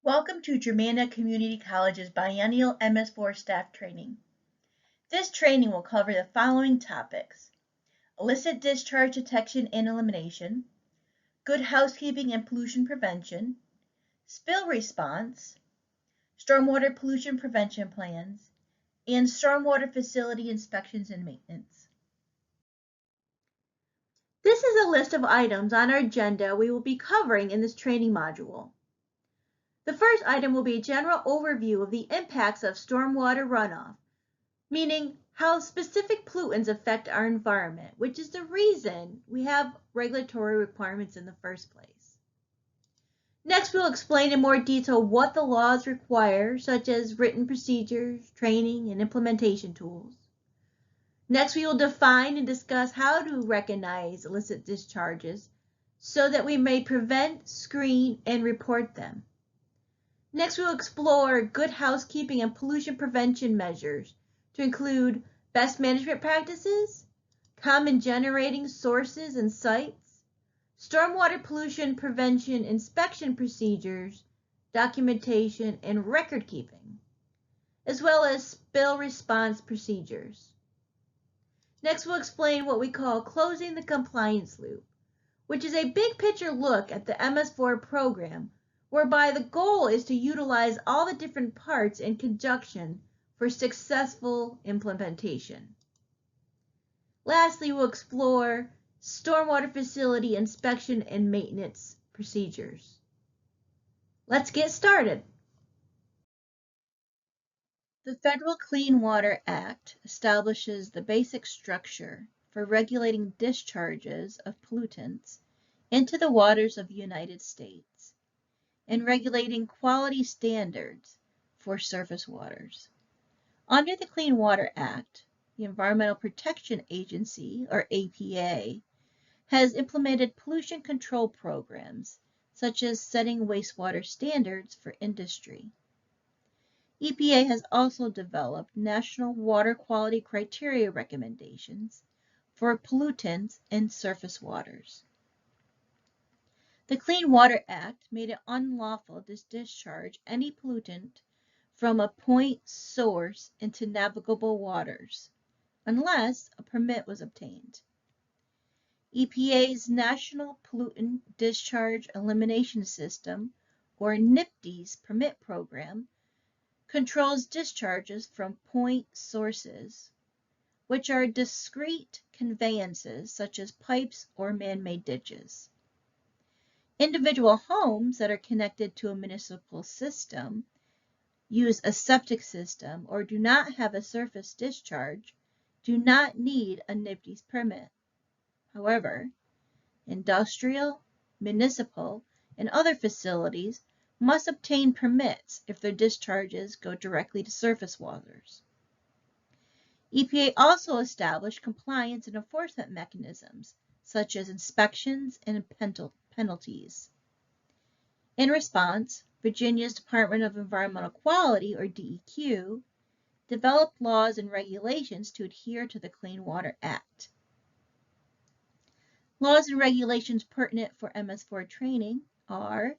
Welcome to Germanna Community College's biennial MS4 staff training. This training will cover the following topics: illicit discharge detection and elimination, good housekeeping and pollution prevention, spill response, stormwater pollution prevention plans, and stormwater facility inspections and maintenance. This is a list of items on our agenda we will be covering in this training module. The first item will be a general overview of the impacts of stormwater runoff, meaning how specific pollutants affect our environment, which is the reason we have regulatory requirements in the first place. Next, we'll explain in more detail what the laws require, such as written procedures, training, and implementation tools. Next, we will define and discuss how to recognize illicit discharges so that we may prevent, screen, and report them. Next, we'll explore good housekeeping and pollution prevention measures to include best management practices, common generating sources and sites, stormwater pollution prevention inspection procedures, documentation, and record keeping, as well as spill response procedures. Next, we'll explain what we call closing the compliance loop, which is a big picture look at the MS4 program, whereby the goal is to utilize all the different parts in conjunction for successful implementation. Lastly, we'll explore stormwater facility inspection and maintenance procedures. Let's get started. The Federal Clean Water Act establishes the basic structure for regulating discharges of pollutants into the waters of the United States and regulating quality standards for surface waters. Under the Clean Water Act, the Environmental Protection Agency, or EPA, has implemented pollution control programs, such as setting wastewater standards for industry. EPA has also developed national water quality criteria recommendations for pollutants in surface waters. The Clean Water Act made it unlawful to discharge any pollutant from a point source into navigable waters, unless a permit was obtained. EPA's National Pollutant Discharge Elimination System, or NPDES permit program, controls discharges from point sources, which are discrete conveyances such as pipes or man-made ditches. Individual homes that are connected to a municipal system, use a septic system, or do not have a surface discharge do not need a NPDES permit. However, industrial, municipal, and other facilities must obtain permits if their discharges go directly to surface waters. EPA also established compliance and enforcement mechanisms, such as inspections and penalties. In response, Virginia's Department of Environmental Quality, or DEQ, developed laws and regulations to adhere to the Clean Water Act. Laws and regulations pertinent for MS4 training are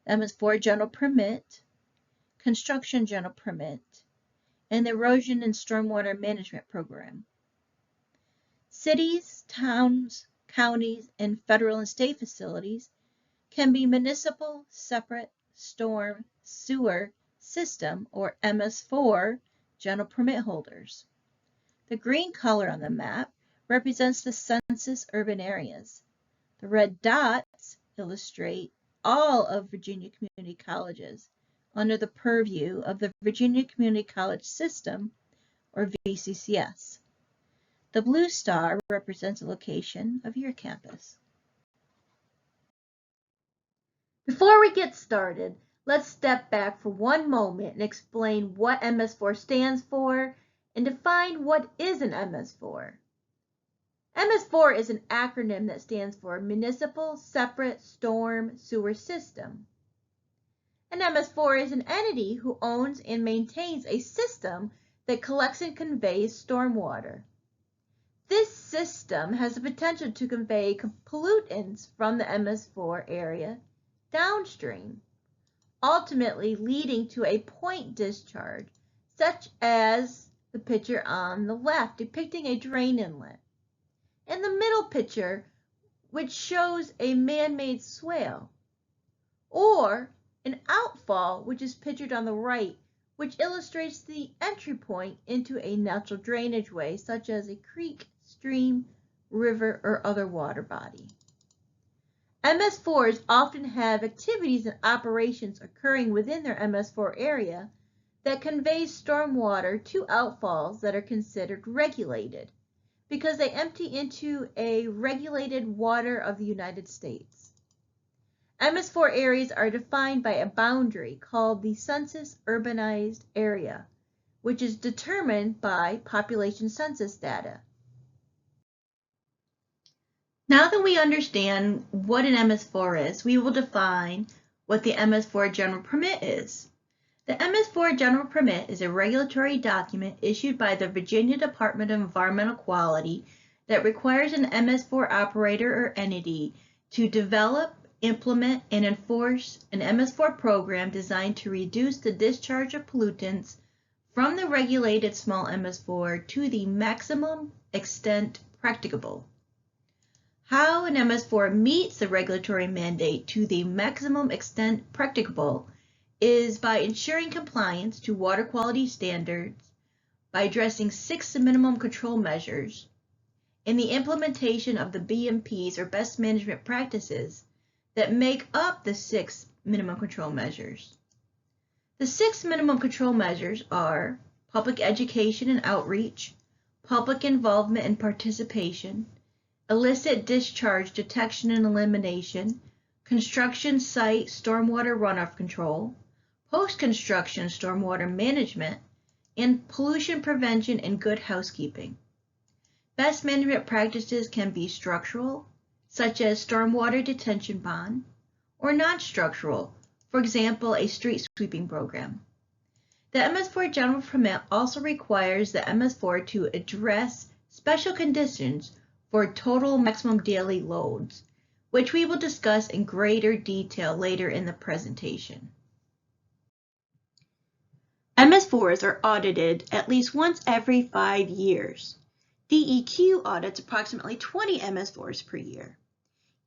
MS4 General Permit, Construction General Permit, and the Erosion and Stormwater Management Program. Cities, towns, counties, and federal and state facilities can be municipal, separate, storm, sewer, system, or MS4 general permit holders. The green color on the map represents the census urban areas. The red dots illustrate all of Virginia community colleges under the purview of the Virginia Community College System, or VCCS. The blue star represents the location of your campus. Before we get started, let's step back for one moment and explain what MS4 stands for and define what is an MS4. MS4 is an acronym that stands for Municipal Separate Storm Sewer System. An MS4 is an entity who owns and maintains a system that collects and conveys stormwater. This system has the potential to convey pollutants from the MS4 area downstream. ultimately leading to a point discharge, such as the picture on the left depicting a drain inlet, and the middle picture which shows a man-made swale, or an outfall which is pictured on the right, which illustrates the entry point into a natural drainage way such as a creek, stream, river, or other water body. MS4s often have activities and operations occurring within their MS4 area that conveys stormwater to outfalls that are considered regulated because they empty into a regulated water of the United States. MS4 areas are defined by a boundary called the census urbanized area, which is determined by population census data. Now that we understand what an MS4 is, we will define what the MS4 General Permit is. The MS4 General Permit is a regulatory document issued by the Virginia Department of Environmental Quality that requires an MS4 operator or entity to develop, implement, and enforce an MS4 program designed to reduce the discharge of pollutants from the regulated small MS4 to the maximum extent practicable. How an MS4 meets the regulatory mandate to the maximum extent practicable is by ensuring compliance to water quality standards, by addressing 6 minimum control measures, and the implementation of the BMPs or best management practices that make up the 6 minimum control measures. The 6 minimum control measures are public education and outreach, public involvement and participation, illicit discharge detection and elimination, construction site stormwater runoff control, post-construction stormwater management, and pollution prevention and good housekeeping. Best management practices can be structural, such as stormwater detention pond, or non-structural, for example, a street sweeping program. The MS4 General Permit also requires the MS4 to address special conditions for total maximum daily loads, which we will discuss in greater detail later in the presentation. MS4s are audited at least once every 5 years. DEQ audits approximately 20 MS4s per year.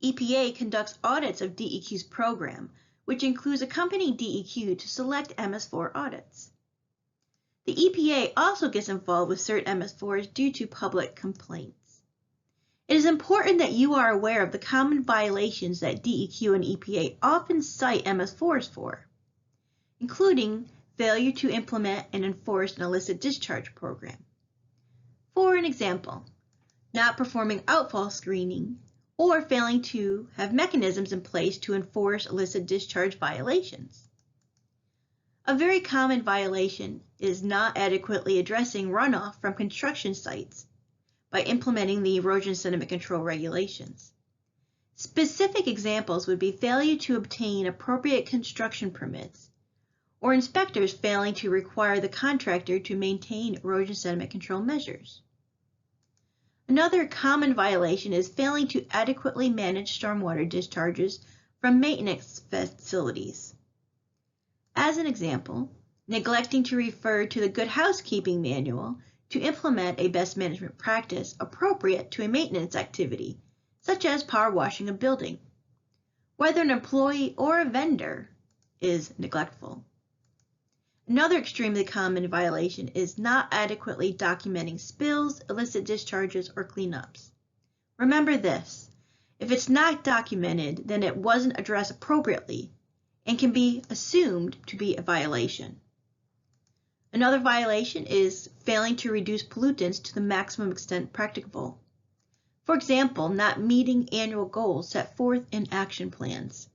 EPA conducts audits of DEQ's program, which includes a company DEQ to select MS4 audits. The EPA also gets involved with certain MS4s due to public complaints. It is important that you are aware of the common violations that DEQ and EPA often cite MS4s for, including failure to implement and enforce an illicit discharge program. For an example, not performing outfall screening or failing to have mechanisms in place to enforce illicit discharge violations. A very common violation is not adequately addressing runoff from construction sites by implementing the erosion sediment control regulations. Specific examples would be failure to obtain appropriate construction permits, or inspectors failing to require the contractor to maintain erosion sediment control measures. Another common violation is failing to adequately manage stormwater discharges from maintenance facilities. As an example, neglecting to refer to the Good Housekeeping Manual to implement a best management practice appropriate to a maintenance activity, such as power washing a building, whether an employee or a vendor is neglectful. Another extremely common violation is not adequately documenting spills, illicit discharges, or cleanups. Remember this: if it's not documented, then it wasn't addressed appropriately and can be assumed to be a violation. Another violation is failing to reduce pollutants to the maximum extent practicable. For example, not meeting annual goals set forth in action plans.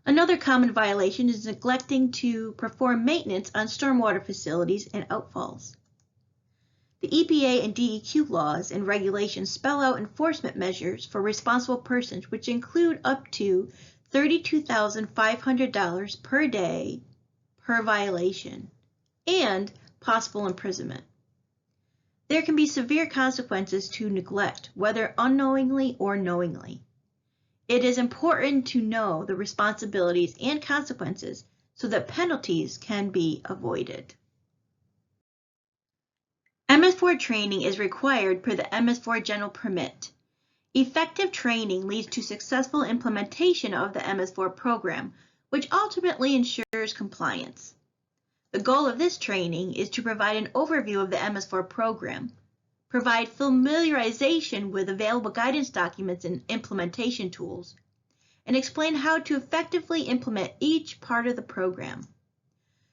Another common violation is neglecting to perform maintenance on stormwater facilities and outfalls. The EPA and DEQ laws and regulations spell out enforcement measures for responsible persons, which include up to $32,500 per day per violation and possible imprisonment. There can be severe consequences to neglect, whether unknowingly or knowingly. It is important to know the responsibilities and consequences so that penalties can be avoided. MS4 training is required per the MS4 General Permit. Effective training leads to successful implementation of the MS4 program, which ultimately ensures compliance. The goal of this training is to provide an overview of the MS4 program, provide familiarization with available guidance documents and implementation tools, and explain how to effectively implement each part of the program.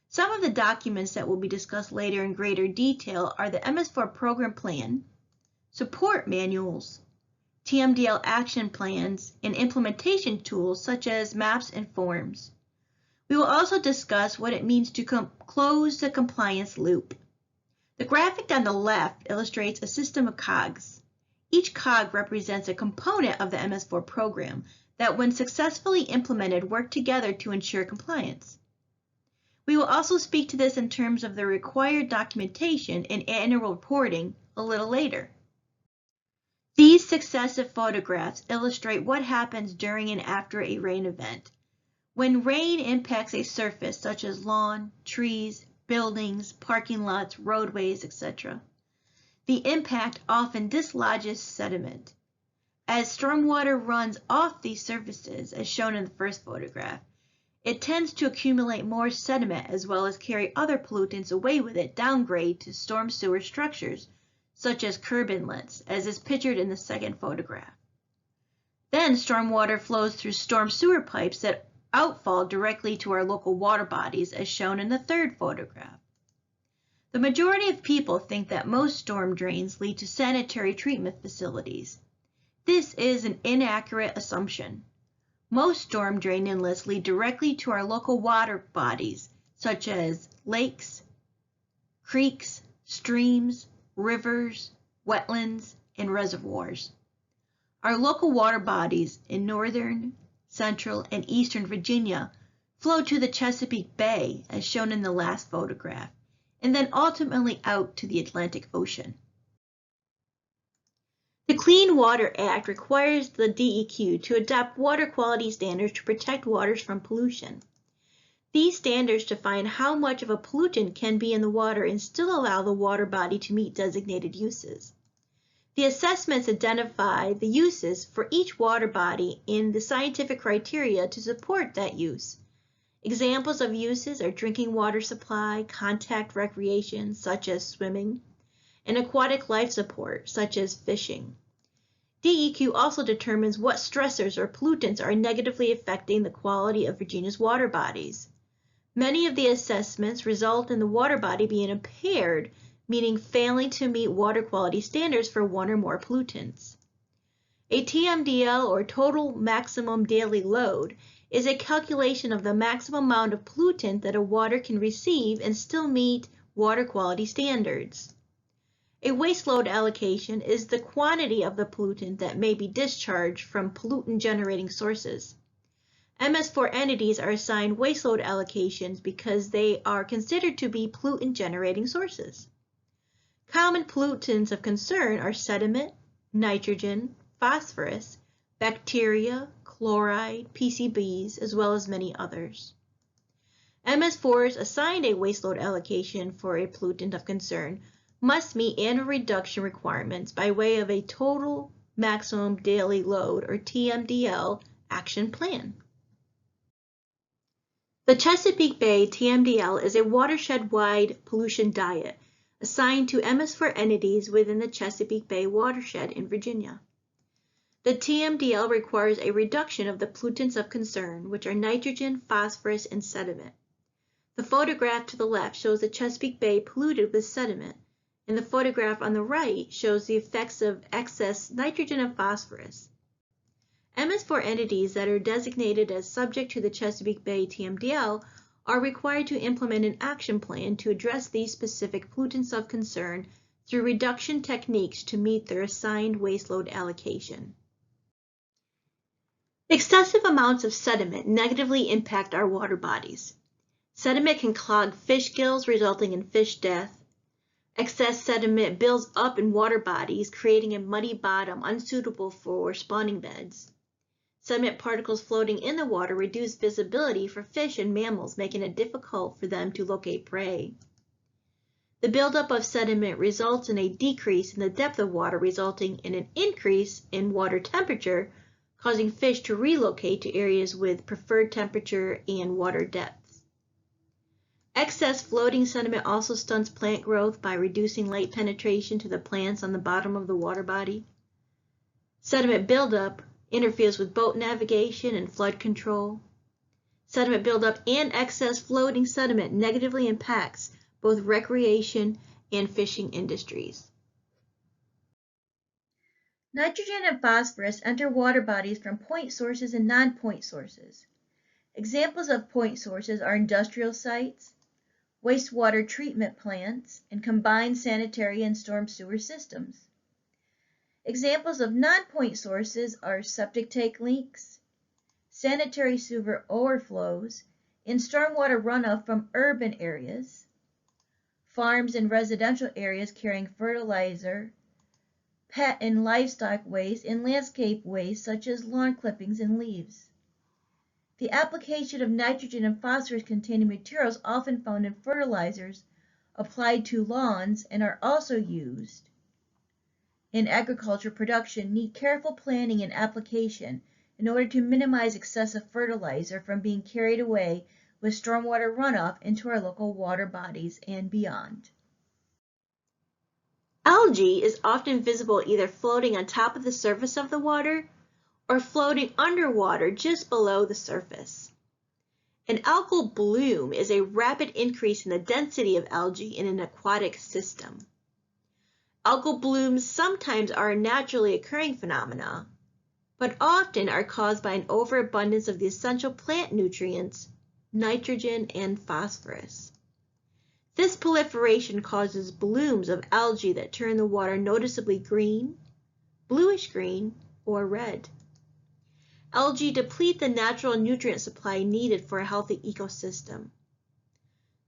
Some of the documents that will be discussed later in greater detail are the MS4 Program Plan, support manuals, TMDL action plans, and implementation tools such as maps and forms. We will also discuss what it means to close the compliance loop. The graphic on the left illustrates a system of cogs. Each cog represents a component of the MS4 program that, when successfully implemented, work together to ensure compliance. We will also speak to this in terms of the required documentation and annual reporting a little later. These successive photographs illustrate what happens during and after a rain event. When rain impacts a surface such as lawn, trees, buildings, parking lots, roadways, etc., the impact often dislodges sediment. As stormwater runs off these surfaces, as shown in the first photograph, it tends to accumulate more sediment as well as carry other pollutants away with it downgrade to storm sewer structures, such as curb inlets, as is pictured in the second photograph. Then stormwater flows through storm sewer pipes that outfall directly to our local water bodies, as shown in the third photograph. The majority of people think that most storm drains lead to sanitary treatment facilities. This is an inaccurate assumption. Most storm drain inlets lead directly to our local water bodies, such as lakes, creeks, streams, rivers, wetlands, and reservoirs. Our local water bodies in northern, central, and eastern Virginia flow to the Chesapeake Bay, as shown in the last photograph, and then ultimately out to the Atlantic Ocean. The Clean Water Act requires the DEQ to adopt water quality standards to protect waters from pollution. These standards define how much of a pollutant can be in the water and still allow the water body to meet designated uses. The assessments identify the uses for each water body and the scientific criteria to support that use. Examples of uses are drinking water supply, contact recreation, such as swimming, and aquatic life support, such as fishing. DEQ also determines what stressors or pollutants are negatively affecting the quality of Virginia's water bodies. Many of the assessments result in the water body being impaired, meaning failing to meet water quality standards for one or more pollutants. A TMDL, or total maximum daily load, is a calculation of the maximum amount of pollutant that a water can receive and still meet water quality standards. A waste load allocation is the quantity of the pollutant that may be discharged from pollutant-generating sources. MS4 entities are assigned waste load allocations because they are considered to be pollutant-generating sources. Common pollutants of concern are sediment, nitrogen, phosphorus, bacteria, chloride, PCBs, as well as many others. MS4s assigned a waste load allocation for a pollutant of concern must meet annual reduction requirements by way of a total maximum daily load, or TMDL, action plan. The Chesapeake Bay TMDL is a watershed-wide pollution diet assigned to MS4 entities within the Chesapeake Bay watershed in Virginia. The TMDL requires a reduction of the pollutants of concern, which are nitrogen, phosphorus, and sediment. The photograph to the left shows the Chesapeake Bay polluted with sediment, and the photograph on the right shows the effects of excess nitrogen and phosphorus. MS4 entities that are designated as subject to the Chesapeake Bay TMDL are required to implement an action plan to address these specific pollutants of concern through reduction techniques to meet their assigned waste load allocation. Excessive amounts of sediment negatively impact our water bodies. Sediment can clog fish gills, resulting in fish death. Excess sediment builds up in water bodies, creating a muddy bottom unsuitable for spawning beds. Sediment particles floating in the water reduce visibility for fish and mammals, making it difficult for them to locate prey. The buildup of sediment results in a decrease in the depth of water, resulting in an increase in water temperature, causing fish to relocate to areas with preferred temperature and water depths. Excess floating sediment also stunts plant growth by reducing light penetration to the plants on the bottom of the water body. Sediment buildup interferes with boat navigation and flood control. Sediment buildup and excess floating sediment negatively impacts both recreation and fishing industries. Nitrogen and phosphorus enter water bodies from point sources and non-point sources. Examples of point sources are industrial sites, wastewater treatment plants, and combined sanitary and storm sewer systems. Examples of non-point sources are septic tank leaks, sanitary sewer overflows, and stormwater runoff from urban areas, farms and residential areas carrying fertilizer, pet and livestock waste, and landscape waste such as lawn clippings and leaves. The application of nitrogen and phosphorus containing materials often found in fertilizers applied to lawns and are also used in agriculture production need careful planning and application in order to minimize excessive fertilizer from being carried away with stormwater runoff into our local water bodies and beyond. Algae is often visible either floating on top of the surface of the water or floating underwater just below the surface. An algal bloom is a rapid increase in the density of algae in an aquatic system. Algal blooms sometimes are a naturally occurring phenomena, but often are caused by an overabundance of the essential plant nutrients, nitrogen and phosphorus. This proliferation causes blooms of algae that turn the water noticeably green, bluish green, or red. Algae deplete the natural nutrient supply needed for a healthy ecosystem.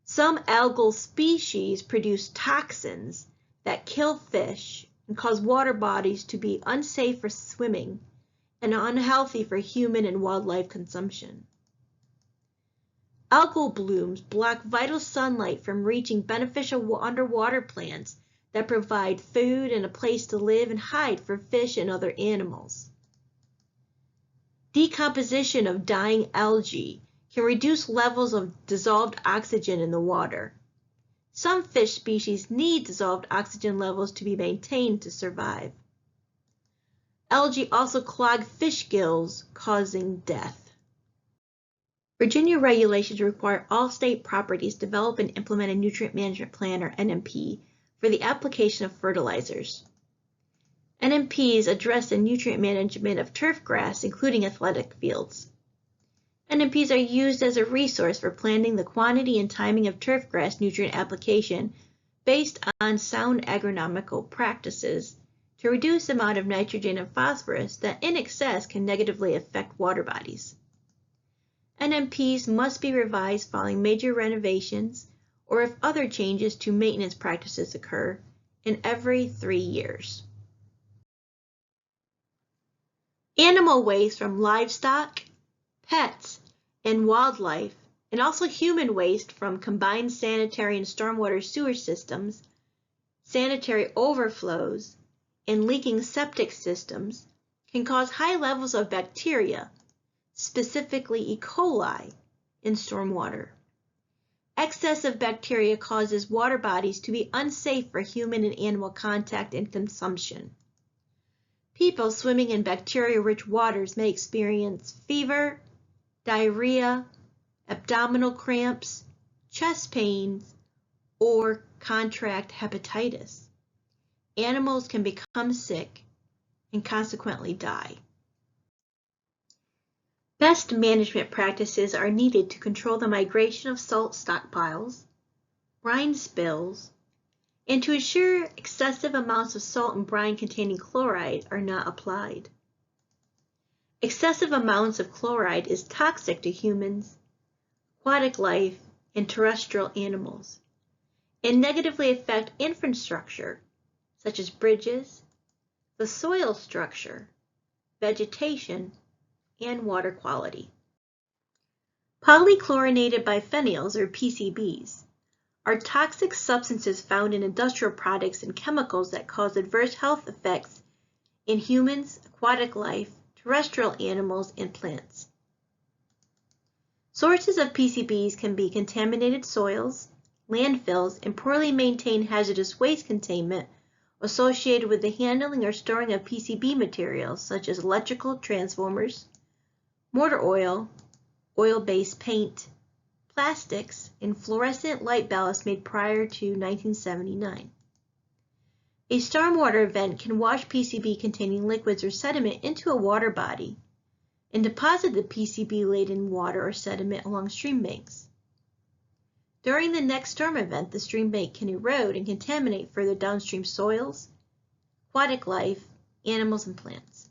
Some algal species produce toxins that kill fish and cause water bodies to be unsafe for swimming and unhealthy for human and wildlife consumption. Algal blooms block vital sunlight from reaching beneficial underwater plants that provide food and a place to live and hide for fish and other animals. Decomposition of dying algae can reduce levels of dissolved oxygen in the water. Some fish species need dissolved oxygen levels to be maintained to survive. Algae also clog fish gills, causing death. Virginia regulations require all state properties develop and implement a nutrient management plan, or NMP, for the application of fertilizers. NMPs address the nutrient management of turf grass, including athletic fields. NMPs are used as a resource for planning the quantity and timing of turf grass nutrient application based on sound agronomical practices to reduce the amount of nitrogen and phosphorus that in excess can negatively affect water bodies. NMPs must be revised following major renovations or if other changes to maintenance practices occur in every 3 years. Animal waste from livestock, pets, and wildlife, and also human waste from combined sanitary and stormwater sewer systems, sanitary overflows, and leaking septic systems can cause high levels of bacteria, specifically E. coli, in stormwater. Excessive bacteria causes water bodies to be unsafe for human and animal contact and consumption. People swimming in bacteria-rich waters may experience fever, diarrhea, abdominal cramps, chest pains, or contract hepatitis. Animals can become sick and consequently die. Best management practices are needed to control the migration of salt stockpiles, brine spills, and to ensure excessive amounts of salt and brine containing chloride are not applied. Excessive amounts of chloride is toxic to humans, aquatic life, and terrestrial animals, and negatively affect infrastructure such as bridges, the soil structure, vegetation, and water quality. Polychlorinated biphenyls, or PCBs, are toxic substances found in industrial products and chemicals that cause adverse health effects in humans, aquatic life, terrestrial animals, and plants. Sources of PCBs can be contaminated soils, landfills, and poorly maintained hazardous waste containment associated with the handling or storing of PCB materials such as electrical transformers, motor oil, oil-based paint, plastics, and fluorescent light ballasts made prior to 1979. A stormwater event can wash PCB containing liquids or sediment into a water body and deposit the PCB-laden water or sediment along stream banks. During the next storm event, the stream bank can erode and contaminate further downstream soils, aquatic life, animals, and plants.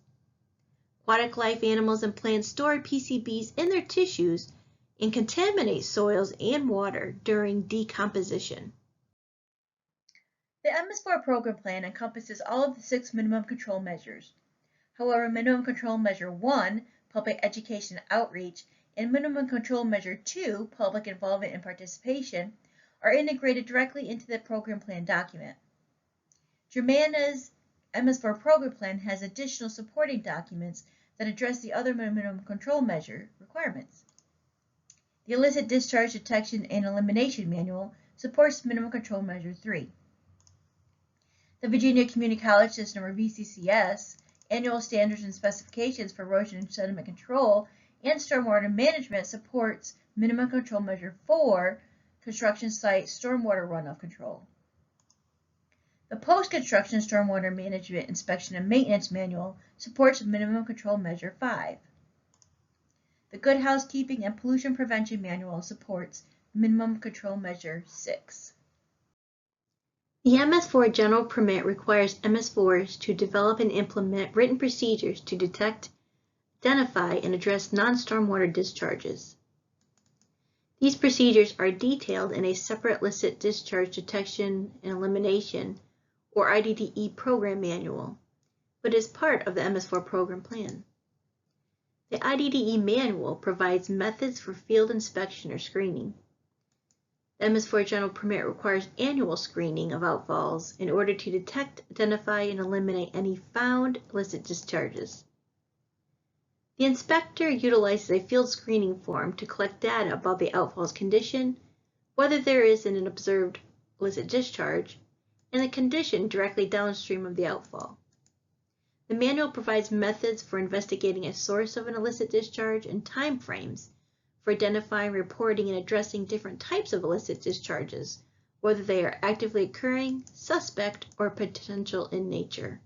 Aquatic life, animals, and plants store PCBs in their tissues and contaminate soils and water during decomposition. The MS4 program plan encompasses all of the 6 minimum control measures. However, Minimum Control Measure 1, Public Education Outreach, and Minimum Control Measure 2, Public Involvement and Participation, are integrated directly into the program plan document. Germana's MS4 program plan has additional supporting documents that address the other minimum control measure requirements. The Illicit Discharge Detection and Elimination Manual supports Minimum Control Measure 3. The Virginia Community College System, or VCCS, Annual Standards and Specifications for Erosion and Sediment Control and Stormwater Management supports Minimum Control Measure 4, Construction Site Stormwater Runoff Control. The Post-Construction Stormwater Management Inspection and Maintenance Manual supports Minimum Control Measure 5. The Good Housekeeping and Pollution Prevention Manual supports Minimum Control Measure 6. The MS4 General Permit requires MS4s to develop and implement written procedures to detect, identify, and address non-stormwater discharges. These procedures are detailed in a separate Illicit Discharge Detection and Elimination, or IDDE program manual, but is part of the MS4 program plan. The IDDE manual provides methods for field inspection or screening. The MS4 General Permit requires annual screening of outfalls in order to detect, identify, and eliminate any found illicit discharges. The inspector utilizes a field screening form to collect data about the outfall's condition, whether there is an observed illicit discharge, and the condition directly downstream of the outfall. The manual provides methods for investigating a source of an illicit discharge and time frames for identifying, reporting, and addressing different types of illicit discharges, whether they are actively occurring, suspect, or potential in nature.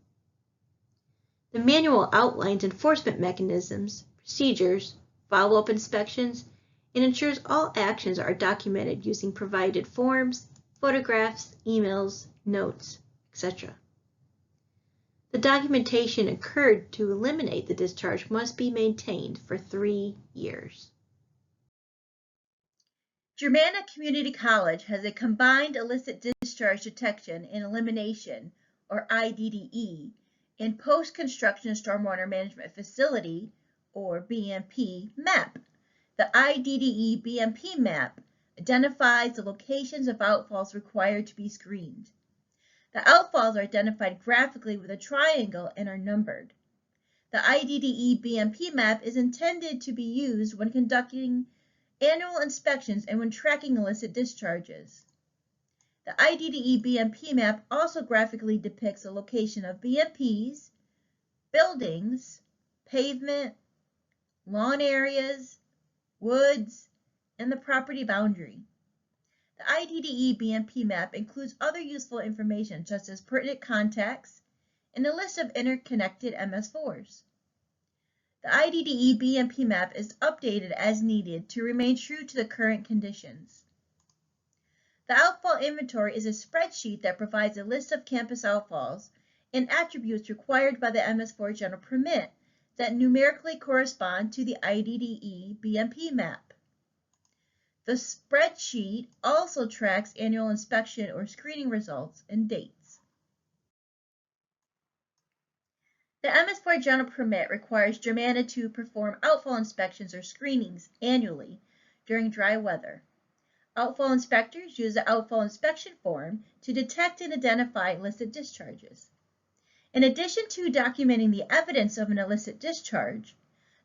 The manual outlines enforcement mechanisms, procedures, follow-up inspections, and ensures all actions are documented using provided forms, photographs, emails, notes, etc. The documentation occurred to eliminate the discharge must be maintained for 3 years. Germana Community College has a combined illicit discharge detection and elimination, or IDDE, and post-construction stormwater management facility, or BMP, map. The IDDE BMP map identifies the locations of outfalls required to be screened. The outfalls are identified graphically with a triangle and are numbered. The IDDE BMP map is intended to be used when conducting annual inspections and when tracking illicit discharges. The IDDE BMP map also graphically depicts the location of BMPs, buildings, pavement, lawn areas, woods, and the property boundary. The IDDE BMP map includes other useful information such as pertinent contacts and a list of interconnected MS4s. The IDDE BMP map is updated as needed to remain true to the current conditions. The outfall inventory is a spreadsheet that provides a list of campus outfalls and attributes required by the MS4 General Permit that numerically correspond to the IDDE BMP map. The spreadsheet also tracks annual inspection or screening results and dates. The MS4 general permit requires Germana to perform outfall inspections or screenings annually during dry weather. Outfall inspectors use the outfall inspection form to detect and identify illicit discharges. In addition to documenting the evidence of an illicit discharge,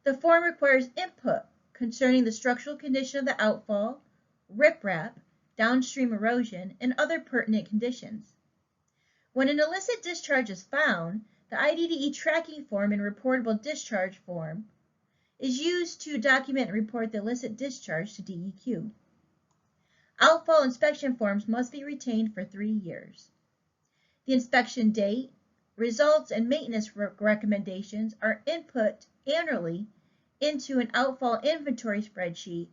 the form requires input concerning the structural condition of the outfall, riprap, downstream erosion, and other pertinent conditions. When an illicit discharge is found, the IDDE tracking form and reportable discharge form is used to document and report the illicit discharge to DEQ. Outfall inspection forms must be retained for 3 years. The inspection date, results, and maintenance recommendations are input annually into an outfall inventory spreadsheet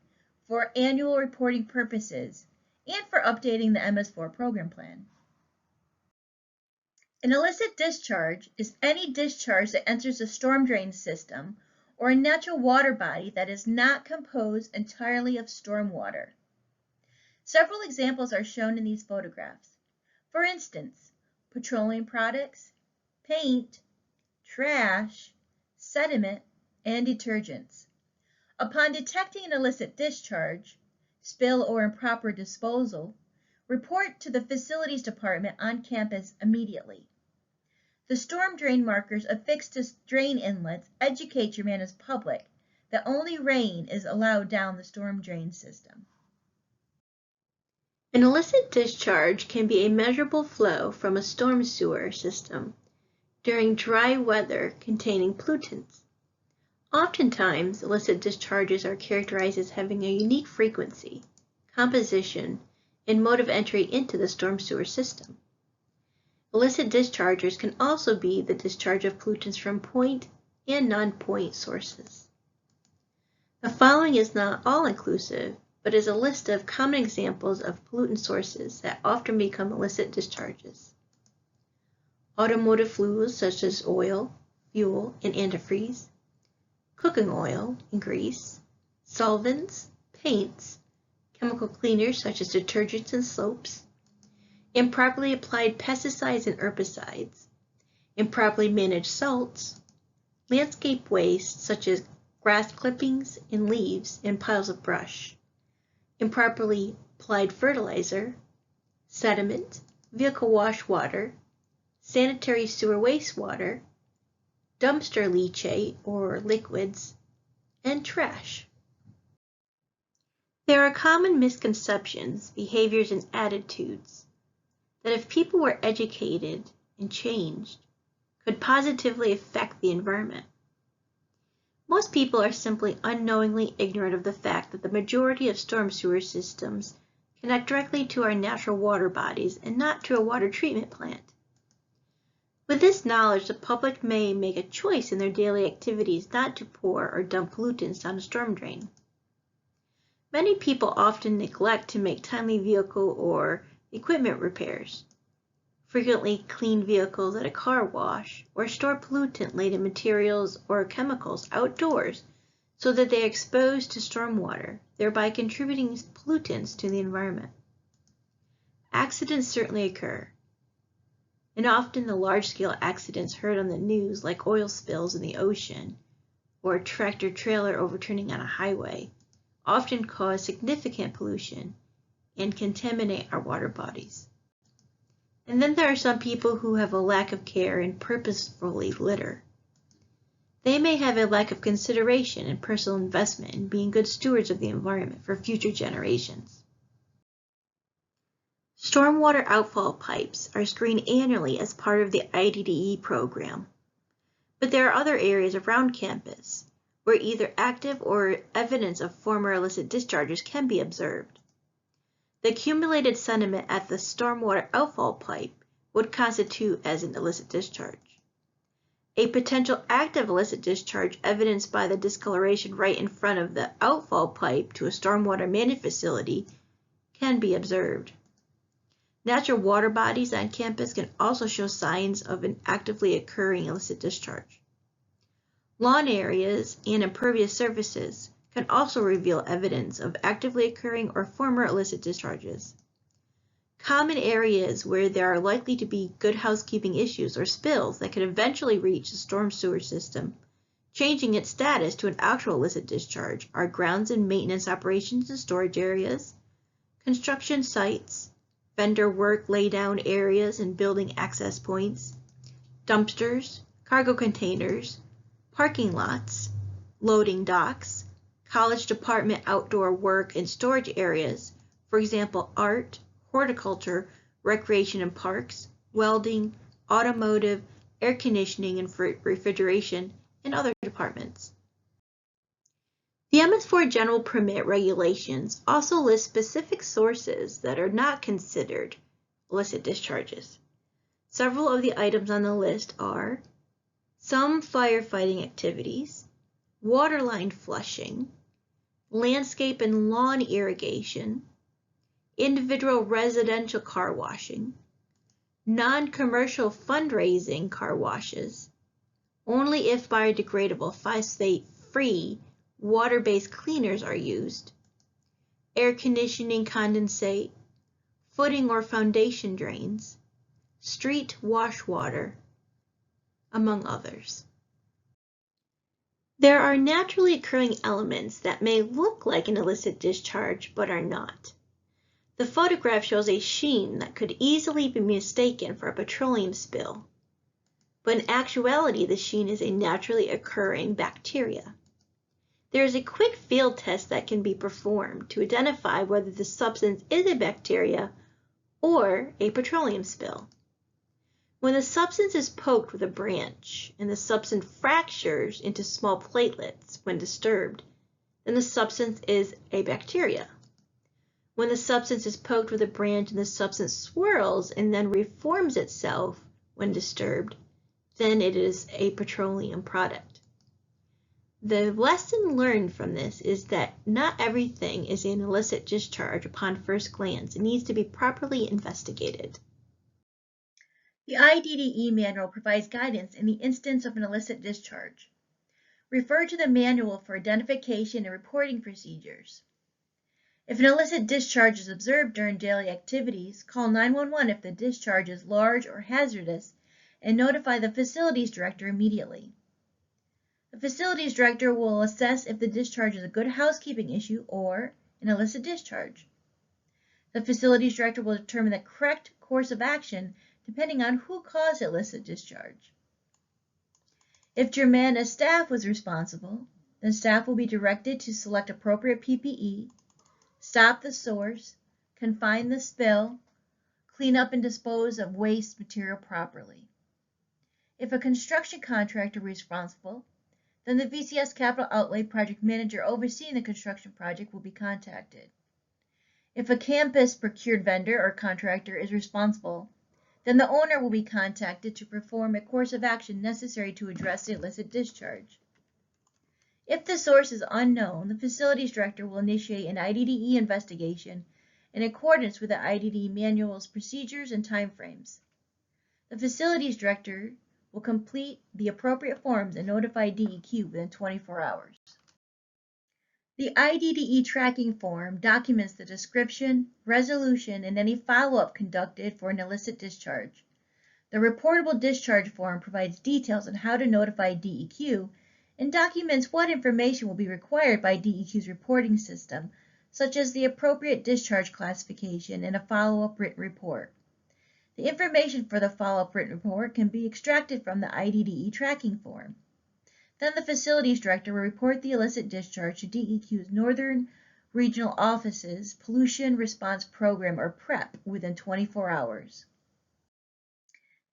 for annual reporting purposes and for updating the MS4 program plan. An illicit discharge is any discharge that enters a storm drain system or a natural water body that is not composed entirely of storm water. Several examples are shown in these photographs. For instance, petroleum products, paint, trash, sediment, and detergents. Upon detecting an illicit discharge, spill, or improper disposal, report to the facilities department on campus immediately. The storm drain markers affixed to drain inlets educate Germana's public that only rain is allowed down the storm drain system. An illicit discharge can be a measurable flow from a storm sewer system during dry weather containing pollutants. Oftentimes, illicit discharges are characterized as having a unique frequency, composition, and mode of entry into the storm sewer system. Illicit discharges can also be the discharge of pollutants from point and non-point sources. The following is not all-inclusive, but is a list of common examples of pollutant sources that often become illicit discharges. Automotive fluids such as oil, fuel, and antifreeze, cooking oil and grease, solvents, paints, chemical cleaners such as detergents and soaps, improperly applied pesticides and herbicides, improperly managed salts, landscape waste such as grass clippings and leaves and piles of brush, improperly applied fertilizer, sediment, vehicle wash water, sanitary sewer wastewater, dumpster leachate or liquids, and trash. There are common misconceptions, behaviors, and attitudes that if people were educated and changed, could positively affect the environment. Most people are simply unknowingly ignorant of the fact that the majority of storm sewer systems connect directly to our natural water bodies and not to a water treatment plant. With this knowledge, the public may make a choice in their daily activities not to pour or dump pollutants down a storm drain. Many people often neglect to make timely vehicle or equipment repairs, frequently clean vehicles at a car wash, or store pollutant-laden materials or chemicals outdoors so that they are exposed to stormwater, thereby contributing pollutants to the environment. Accidents certainly occur, and often the large-scale accidents heard on the news, like oil spills in the ocean or a tractor-trailer overturning on a highway, often cause significant pollution and contaminate our water bodies. And then there are some people who have a lack of care and purposefully litter. They may have a lack of consideration and personal investment in being good stewards of the environment for future generations. Stormwater outfall pipes are screened annually as part of the IDDE program, but there are other areas around campus where either active or evidence of former illicit discharges can be observed. The accumulated sediment at the stormwater outfall pipe would constitute as an illicit discharge. A potential active illicit discharge evidenced by the discoloration right in front of the outfall pipe to a stormwater management facility can be observed. Natural water bodies on campus can also show signs of an actively occurring illicit discharge. Lawn areas and impervious surfaces can also reveal evidence of actively occurring or former illicit discharges. Common areas where there are likely to be good housekeeping issues or spills that could eventually reach the storm sewer system, changing its status to an actual illicit discharge, are grounds and maintenance operations and storage areas, construction sites, vendor work laydown areas and building access points, dumpsters, cargo containers, parking lots, loading docks, college department outdoor work and storage areas, for example, art, horticulture, recreation and parks, welding, automotive, air conditioning and refrigeration, and other departments. The MS4 General Permit Regulations also list specific sources that are not considered illicit discharges. Several of the items on the list are some firefighting activities, waterline flushing, landscape and lawn irrigation, individual residential car washing, non-commercial fundraising car washes, only if biodegradable phosphate-free water-based cleaners are used, air conditioning condensate, footing or foundation drains, street wash water, among others. There are naturally occurring elements that may look like an illicit discharge but are not. The photograph shows a sheen that could easily be mistaken for a petroleum spill, but in actuality the sheen is a naturally occurring bacteria. There is a quick field test that can be performed to identify whether the substance is a bacteria or a petroleum spill. When the substance is poked with a branch and the substance fractures into small platelets when disturbed, then the substance is a bacteria. When the substance is poked with a branch and the substance swirls and then reforms itself when disturbed, then it is a petroleum product. The lesson learned from this is that not everything is an illicit discharge upon first glance and needs to be properly investigated. The IDDE manual provides guidance in the instance of an illicit discharge. Refer to the manual for identification and reporting procedures. If an illicit discharge is observed during daily activities, call 911 if the discharge is large or hazardous and notify the facilities director immediately. The facilities director will assess if the discharge is a good housekeeping issue or an illicit discharge. The facilities director will determine the correct course of action depending on who caused the illicit discharge. If Germana staff was responsible, then staff will be directed to select appropriate PPE, stop the source, confine the spill, clean up and dispose of waste material properly. If a construction contractor was responsible, then the VCS Capital Outlay project manager overseeing the construction project will be contacted. If a campus procured vendor or contractor is responsible, then the owner will be contacted to perform a course of action necessary to address the illicit discharge. If the source is unknown, the facilities director will initiate an IDDE investigation in accordance with the IDDE manual's procedures and timeframes. The facilities director will complete the appropriate forms and notify DEQ within 24 hours. The IDDE tracking form documents the description, resolution, and any follow-up conducted for an illicit discharge. The reportable discharge form provides details on how to notify DEQ and documents what information will be required by DEQ's reporting system, such as the appropriate discharge classification and a follow-up written report. The information for the follow-up written report can be extracted from the IDDE tracking form. Then the facilities director will report the illicit discharge to DEQ's Northern Regional Office's Pollution Response Program, or PREP, within 24 hours.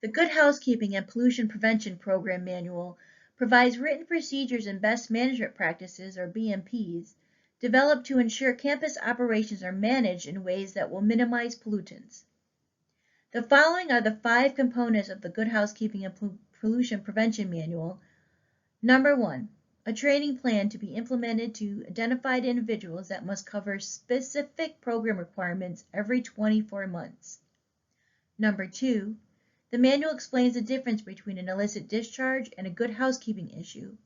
The Good Housekeeping and Pollution Prevention Program Manual provides written procedures and best management practices, or BMPs, developed to ensure campus operations are managed in ways that will minimize pollutants. The following are the 5 components of the Good Housekeeping and Pollution Prevention Manual. Number 1, a training plan to be implemented to identified individuals that must cover specific program requirements every 24 months. Number 2, the manual explains the difference between an illicit discharge and a good housekeeping issue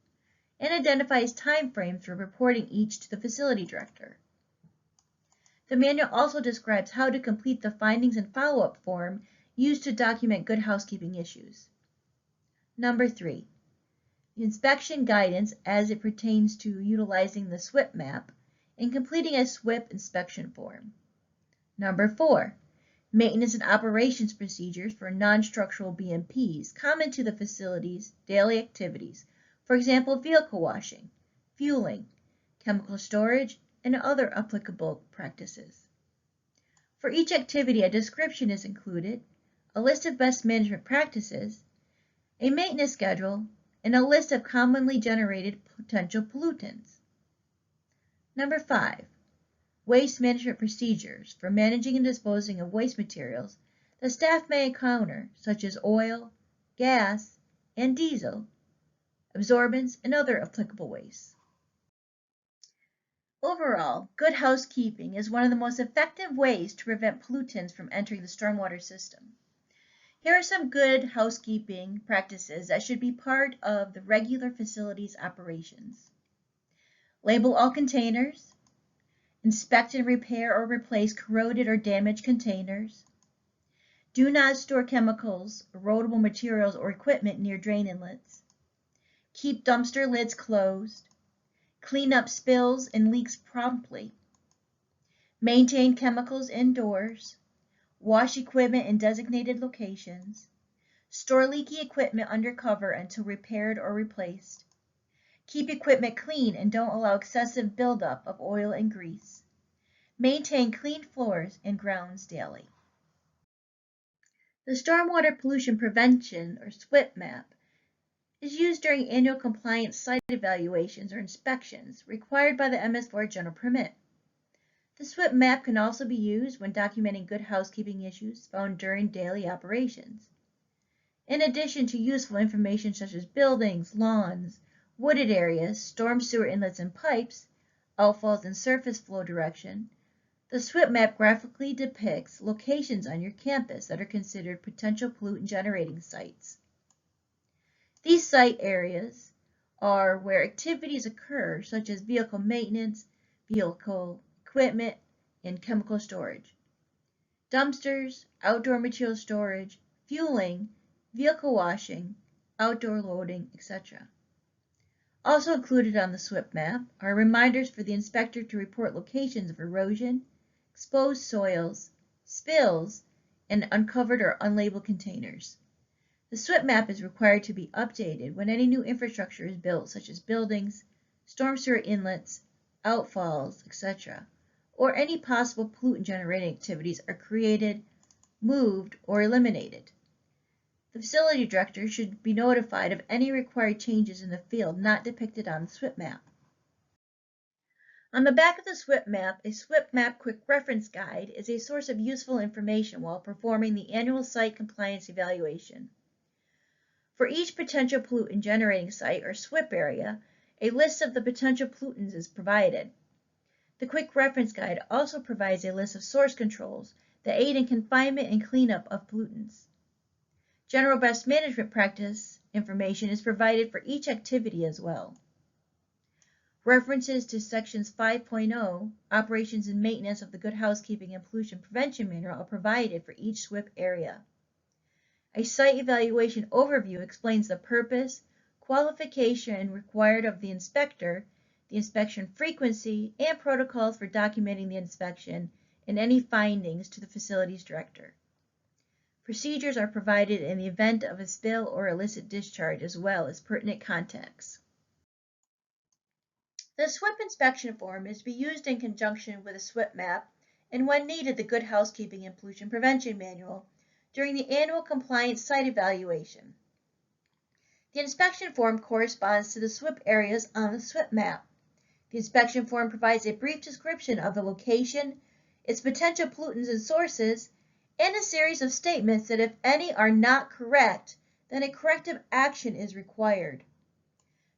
and identifies time frames for reporting each to the facility director. The manual also describes how to complete the findings and follow-up form used to document good housekeeping issues. Number 3, the inspection guidance as it pertains to utilizing the SWIP map and completing a SWIP inspection form. Number 4, maintenance and operations procedures for non-structural BMPs common to the facility's daily activities, for example, vehicle washing, fueling, chemical storage, and other applicable practices. For each activity, a description is included, a list of best management practices, a maintenance schedule, and a list of commonly generated potential pollutants. Number 5, waste management procedures for managing and disposing of waste materials that staff may encounter, such as oil, gas, and diesel, absorbents, and other applicable wastes. Overall, good housekeeping is one of the most effective ways to prevent pollutants from entering the stormwater system. Here are some good housekeeping practices that should be part of the regular facilities operations. Label all containers. Inspect and repair or replace corroded or damaged containers. Do not store chemicals, erodible materials, or equipment near drain inlets. Keep dumpster lids closed. Clean up spills and leaks promptly. Maintain chemicals indoors. Wash equipment in designated locations. Store leaky equipment under cover until repaired or replaced. Keep equipment clean and don't allow excessive buildup of oil and grease. Maintain clean floors and grounds daily. The Stormwater Pollution Prevention, or SWIP map, is used during annual compliance site evaluations or inspections required by the MS4 General Permit. The SWIP map can also be used when documenting good housekeeping issues found during daily operations. In addition to useful information such as buildings, lawns, wooded areas, storm sewer inlets and pipes, outfalls and surface flow direction, the SWIP map graphically depicts locations on your campus that are considered potential pollutant generating sites. These site areas are where activities occur, such as vehicle maintenance, vehicle equipment, and chemical storage. Dumpsters, outdoor material storage, fueling, vehicle washing, outdoor loading, etc. Also included on the SWIP map are reminders for the inspector to report locations of erosion, exposed soils, spills, and uncovered or unlabeled containers. The SWIP map is required to be updated when any new infrastructure is built, such as buildings, storm sewer inlets, outfalls, etc., or any possible pollutant generating activities are created, moved, or eliminated. The facility director should be notified of any required changes in the field not depicted on the SWIP map. On the back of the SWIP map, a SWIP map quick reference guide is a source of useful information while performing the annual site compliance evaluation. For each potential pollutant generating site or SWIP area, a list of the potential pollutants is provided. The quick reference guide also provides a list of source controls that aid in confinement and cleanup of pollutants. General best management practice information is provided for each activity as well. References to sections 5.0, Operations and Maintenance of the Good Housekeeping and Pollution Prevention Manual, are provided for each SWIP area. A site evaluation overview explains the purpose, qualification required of the inspector, the inspection frequency, and protocols for documenting the inspection and any findings to the facilities director. Procedures are provided in the event of a spill or illicit discharge, as well as pertinent context. The SWIP inspection form is to be used in conjunction with a SWIP map and, when needed, the Good Housekeeping and Pollution Prevention Manual during the annual compliance site evaluation. The inspection form corresponds to the SWIP areas on the SWIP map. The inspection form provides a brief description of the location, its potential pollutants and sources, and a series of statements that if any are not correct, then a corrective action is required.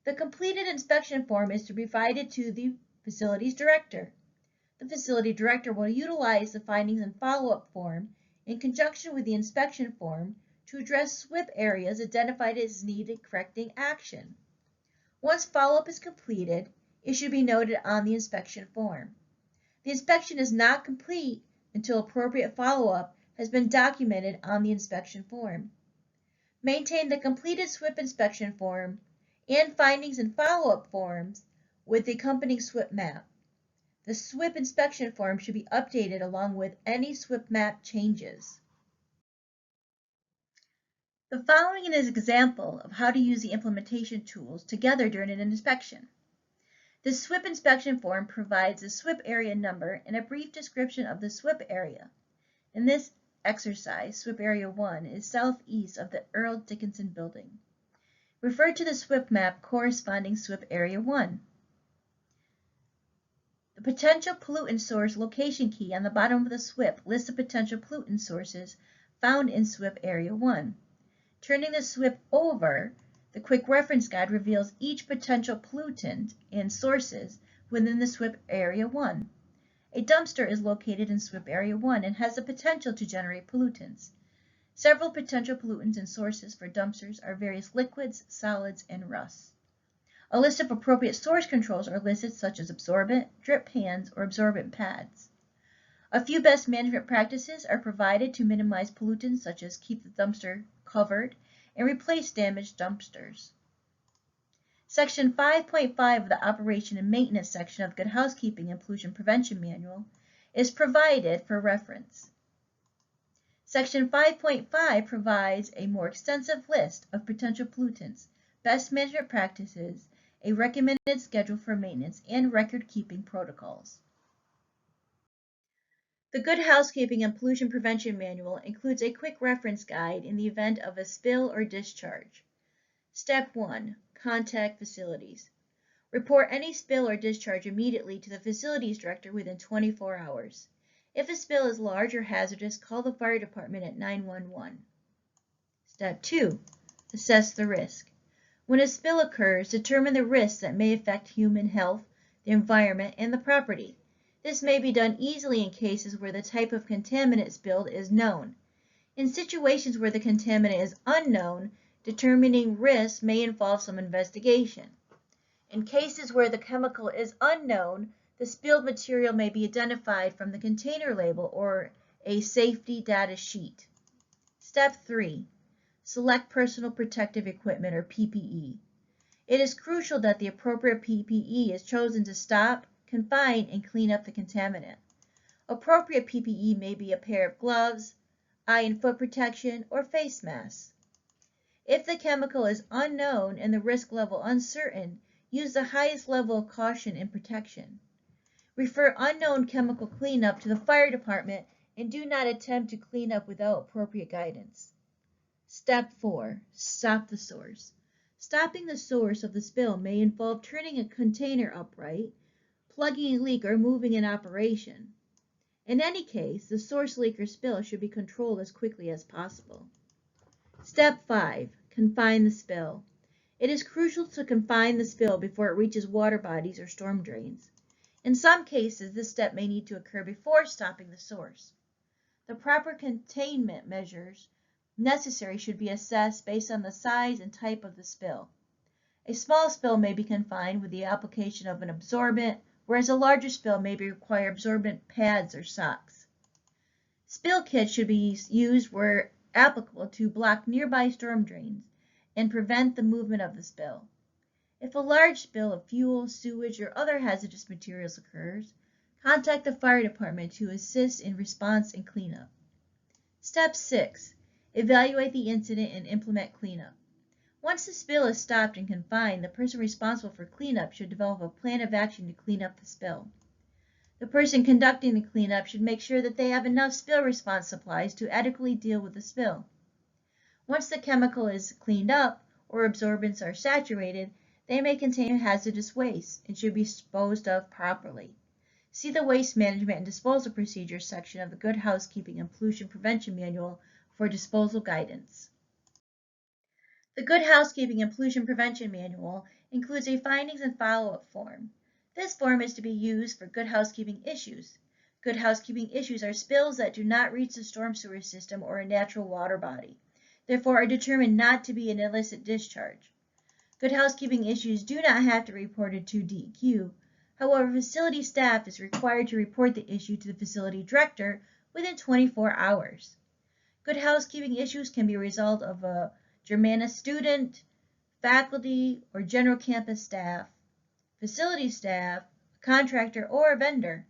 The completed inspection form is to be provided to the facilities director. The facility director will utilize the findings and follow-up form in conjunction with the inspection form to address SWIP areas identified as needed correcting action. Once follow-up is completed, it should be noted on the inspection form. The inspection is not complete until appropriate follow-up has been documented on the inspection form. Maintain the completed SWIP inspection form and findings and follow-up forms with the accompanying SWIP map. The SWIP inspection form should be updated along with any SWIP map changes. The following is an example of how to use the implementation tools together during an inspection. The SWIP inspection form provides the SWIP area number and a brief description of the SWIP area. In this exercise, SWIP Area 1 is southeast of the Earl Dickinson Building. Refer to the SWIP map corresponding SWIP Area 1. The potential pollutant source location key on the bottom of the SWIP lists the potential pollutant sources found in SWIP Area 1. Turning the SWIP over, the quick reference guide reveals each potential pollutant and sources within the SWIP Area 1. A dumpster is located in SWIP Area 1 and has the potential to generate pollutants. Several potential pollutants and sources for dumpsters are various liquids, solids, and rusts. A list of appropriate source controls are listed, such as absorbent, drip pans, or absorbent pads. A few best management practices are provided to minimize pollutants, such as keep the dumpster covered and replace damaged dumpsters. Section 5.5 of the Operation and Maintenance section of the Good Housekeeping and Pollution Prevention Manual is provided for reference. Section 5.5 provides a more extensive list of potential pollutants, best management practices, a recommended schedule for maintenance, and record-keeping protocols. The Good Housekeeping and Pollution Prevention Manual includes a quick reference guide in the event of a spill or discharge. Step 1. Contact facilities. Report any spill or discharge immediately to the facilities director within 24 hours. If a spill is large or hazardous, call the fire department at 911. Step 2. Assess the risk. When a spill occurs, determine the risks that may affect human health, the environment, and the property. This may be done easily in cases where the type of contaminant spilled is known. In situations where the contaminant is unknown, determining risks may involve some investigation. In cases where the chemical is unknown, the spilled material may be identified from the container label or a safety data sheet. Step 3. Select personal protective equipment, or PPE. It is crucial that the appropriate PPE is chosen to stop, confine, and clean up the contaminant. Appropriate PPE may be a pair of gloves, eye and foot protection, or face masks. If the chemical is unknown and the risk level uncertain, use the highest level of caution and protection. Refer unknown chemical cleanup to the fire department and do not attempt to clean up without appropriate guidance. Step 4. Stop the source. Stopping the source of the spill may involve turning a container upright, plugging a leak, or moving an operation. In any case, the source leak or spill should be controlled as quickly as possible. Step 5. Confine the spill. It is crucial to confine the spill before it reaches water bodies or storm drains. In some cases, this step may need to occur before stopping the source. The proper containment measures necessary should be assessed based on the size and type of the spill. A small spill may be confined with the application of an absorbent, whereas a larger spill may require absorbent pads or socks. Spill kits should be used where applicable to block nearby storm drains and prevent the movement of the spill. If a large spill of fuel, sewage, or other hazardous materials occurs, contact the fire department to assist in response and cleanup. Step 6. Evaluate the incident and implement cleanup. Once the spill is stopped and confined, the person responsible for cleanup should develop a plan of action to clean up the spill. The person conducting the cleanup should make sure that they have enough spill response supplies to adequately deal with the spill. Once the chemical is cleaned up or absorbents are saturated, they may contain hazardous waste and should be disposed of properly. See the Waste Management and Disposal Procedures section of the Good Housekeeping and Pollution Prevention Manual for disposal guidance. The Good Housekeeping and Pollution Prevention Manual includes a findings and follow-up form. This form is to be used for good housekeeping issues. Good housekeeping issues are spills that do not reach the storm sewer system or a natural water body, therefore are determined not to be an illicit discharge. Good housekeeping issues do not have to be reported to DEQ. However, facility staff is required to report the issue to the facility director within 24 hours. Good housekeeping issues can be a result of a Germanist student, faculty, or general campus staff, facility staff, a contractor, or a vendor.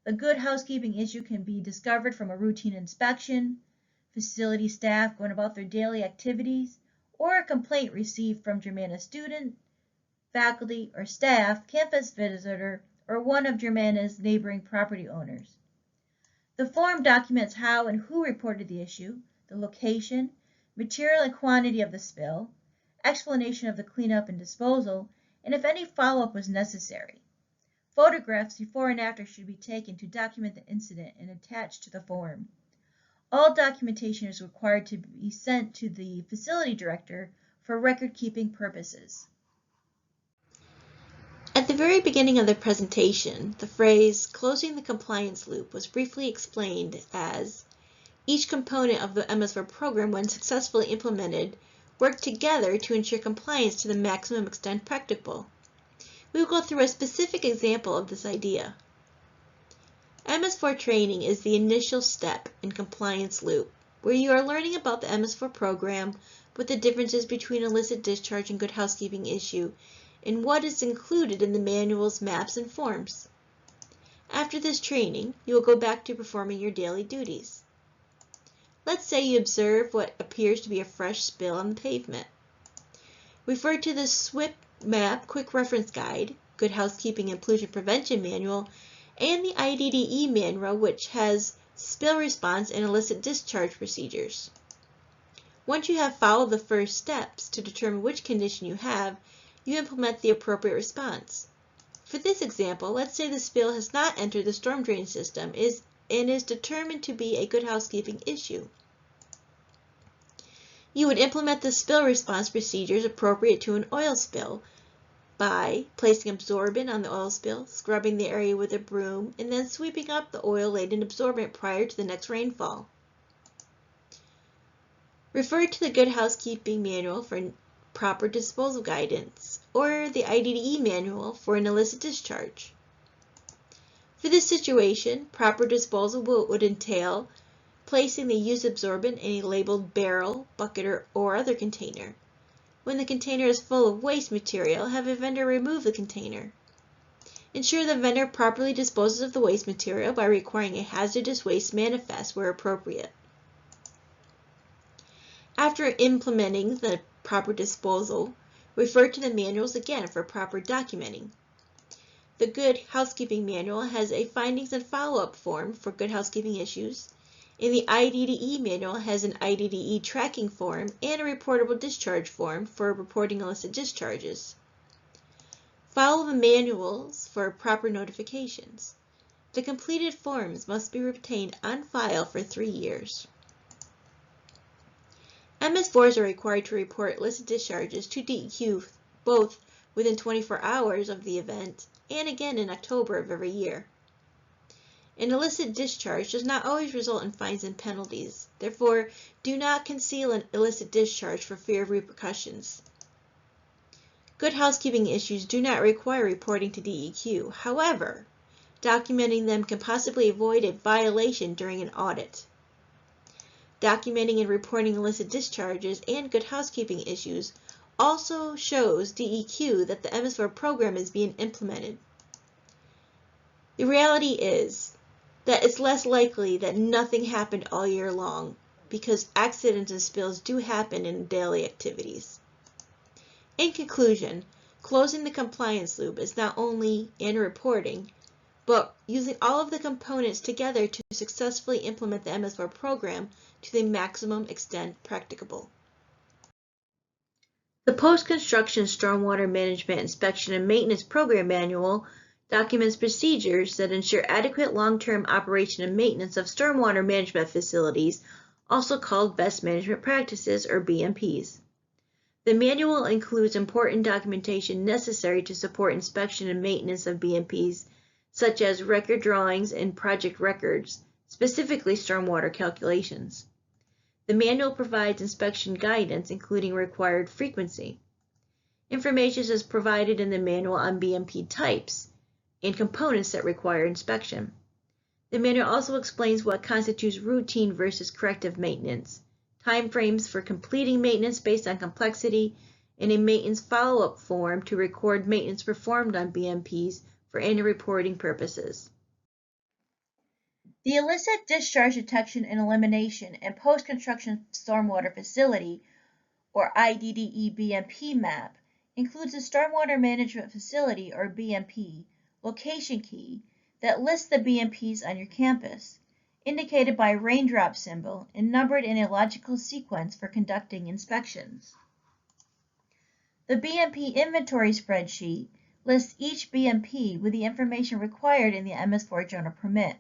A good housekeeping issue can be discovered from a routine inspection, facility staff going about their daily activities, or a complaint received from Germanist student, faculty, or staff, campus visitor, or one of Germana's neighboring property owners. The form documents how and who reported the issue, the location, material and quantity of the spill, explanation of the cleanup and disposal, and if any follow-up was necessary. Photographs before and after should be taken to document the incident and attached to the form. All documentation is required to be sent to the facility director for record-keeping purposes. At the very beginning of the presentation, the phrase "closing the compliance loop" was briefly explained as each component of the MS4 program, when successfully implemented, worked together to ensure compliance to the maximum extent practicable. We will go through a specific example of this idea. MS4 training is the initial step in compliance loop, where you are learning about the MS4 program, with the differences between illicit discharge and good housekeeping issue, and what is included in the manuals, maps, and forms. After this training, you will go back to performing your daily duties. Let's say you observe what appears to be a fresh spill on the pavement. Refer to the SWIP Map Quick Reference Guide, Good Housekeeping and Pollution Prevention Manual, and the IDDE manual, which has spill response and illicit discharge procedures. Once you have followed the first steps to determine which condition you have, you implement the appropriate response. For this example, let's say the spill has not entered the storm drain system and is determined to be a good housekeeping issue. You would implement the spill response procedures appropriate to an oil spill by placing absorbent on the oil spill, scrubbing the area with a broom, and then sweeping up the oil-laden absorbent prior to the next rainfall. Refer to the Good Housekeeping Manual for proper disposal guidance, or the IDDE manual for an illicit discharge. For this situation, proper disposal would entail placing the used absorbent in a labeled barrel, bucket, or other container. When the container is full of waste material, have a vendor remove the container. Ensure the vendor properly disposes of the waste material by requiring a hazardous waste manifest where appropriate. After implementing the proper disposal, refer to the manuals again for proper documenting. The Good Housekeeping Manual has a findings and follow-up form for good housekeeping issues, and the IDDE manual has an IDDE tracking form and a reportable discharge form for reporting illicit discharges. Follow the manuals for proper notifications. The completed forms must be retained on file for 3 years. MS4s are required to report illicit discharges to DEQ both within 24 hours of the event and again in October of every year. An illicit discharge does not always result in fines and penalties. Therefore, do not conceal an illicit discharge for fear of repercussions. Good housekeeping issues do not require reporting to DEQ. However, documenting them can possibly avoid a violation during an audit. Documenting and reporting illicit discharges and good housekeeping issues also shows DEQ that the MS4 program is being implemented. The reality is that it's less likely that nothing happened all year long, because accidents and spills do happen in daily activities. In conclusion, closing the compliance loop is not only in reporting, but using all of the components together to successfully implement the MS4 program to the maximum extent practicable. The Post-Construction Stormwater Management Inspection and Maintenance Program Manual documents procedures that ensure adequate long-term operation and maintenance of stormwater management facilities, also called Best Management Practices or BMPs. The manual includes important documentation necessary to support inspection and maintenance of BMPs, such as record drawings and project records, specifically stormwater calculations. The manual provides inspection guidance, including required frequency. Information is provided in the manual on BMP types, and components that require inspection. The manual also explains what constitutes routine versus corrective maintenance, timeframes for completing maintenance based on complexity, and a maintenance follow-up form to record maintenance performed on BMPs for annual reporting purposes. The Illicit Discharge Detection and Elimination and Post-Construction Stormwater Facility, or IDDE BMP map, includes a Stormwater Management Facility, or BMP, location key that lists the BMPs on your campus, indicated by a raindrop symbol and numbered in a logical sequence for conducting inspections. The BMP inventory spreadsheet lists each BMP with the information required in the MS4 Journal Permit,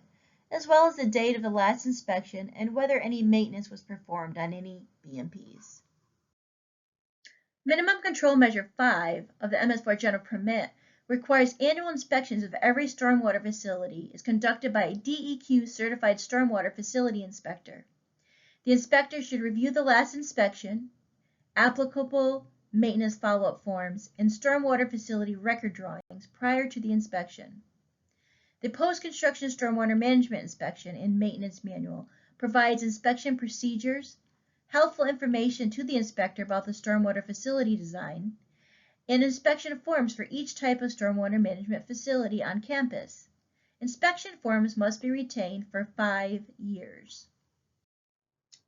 as well as the date of the last inspection and whether any maintenance was performed on any BMPs. Minimum Control Measure 5 of the MS4 General Permit requires annual inspections of every stormwater facility is conducted by a DEQ certified stormwater facility inspector. The inspector should review the last inspection, applicable maintenance follow-up forms, and stormwater facility record drawings prior to the inspection. The Post-Construction Stormwater Management Inspection and Maintenance Manual provides inspection procedures, helpful information to the inspector about the stormwater facility design, and inspection forms for each type of stormwater management facility on campus. Inspection forms must be retained for 5 years.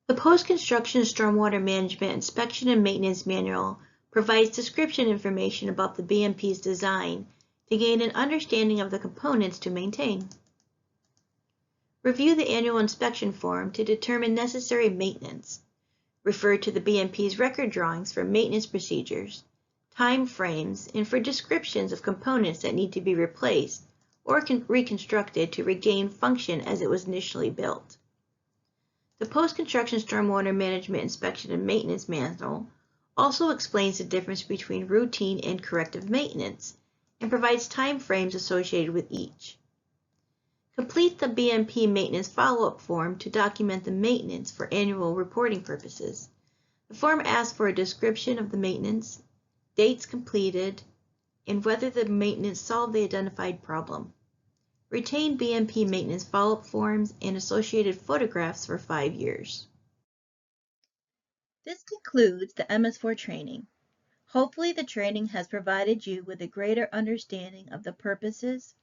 The Post-Construction Stormwater Management Inspection and Maintenance Manual provides description information about the BMP's design to gain an understanding of the components to maintain. Review the annual inspection form to determine necessary maintenance. Refer to the BMP's record drawings for maintenance procedures, time frames, and for descriptions of components that need to be replaced or reconstructed to regain function as it was initially built. The Post-Construction Stormwater Management Inspection and Maintenance Manual also explains the difference between routine and corrective maintenance and provides time frames associated with each. Complete the BMP maintenance follow-up form to document the maintenance for annual reporting purposes. The form asks for a description of the maintenance, dates completed, and whether the maintenance solved the identified problem. Retain BMP maintenance follow-up forms and associated photographs for 5 years. This concludes the MS4 training. Hopefully the training has provided you with a greater understanding of the purposes,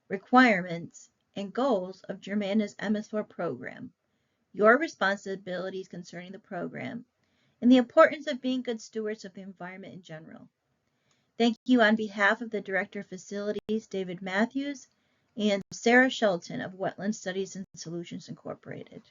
requirements, and goals of Germana's MS4 program, your responsibilities concerning the program, and the importance of being good stewards of the environment in general. Thank you on behalf of the Director of Facilities, David Matthews, and Sarah Shelton of Wetland Studies and Solutions Incorporated.